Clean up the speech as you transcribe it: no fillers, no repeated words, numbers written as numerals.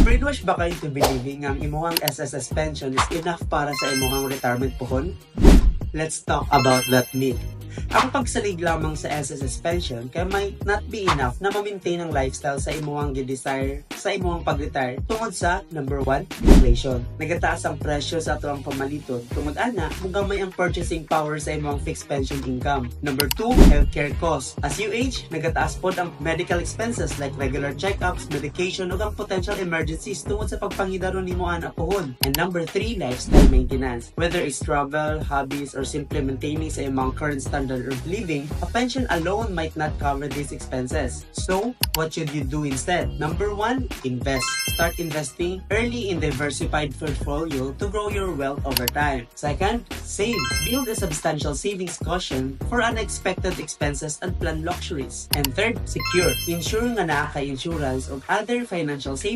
Brainwash ba kayo to believing ang imuhang SSS pension is enough para sa imuhang retirement pohon? Let's talk about that myth. Ang pagsalig lamang sa SSS pension kay might not be enough na ma-maintain ang lifestyle sa imuhang gi-desire sa imuhang pag-retire tungod sa number 1, inflation. Nagataas ang presyo sa ato ang pamaliton tungod ana mugamay ang purchasing power sa imuhang fixed pension income. Number 2, healthcare costs. As you age, nagataas pod ang medical expenses like regular checkups, medication ug ang potential emergencies tungod sa pagpangidaron nimo ana pohon. And number 3, lifestyle maintenance. Whether it's travel, hobbies or simply maintaining sa imong current standard of living, a pension alone might not cover these expenses. So, what should you do instead? Number 1, invest. Start investing early in diversified portfolio to grow your wealth over time. Second, save. Build a substantial savings cushion for unexpected expenses and planned luxuries. And third, secure. Ensure nga naa kay insurance o other financial safety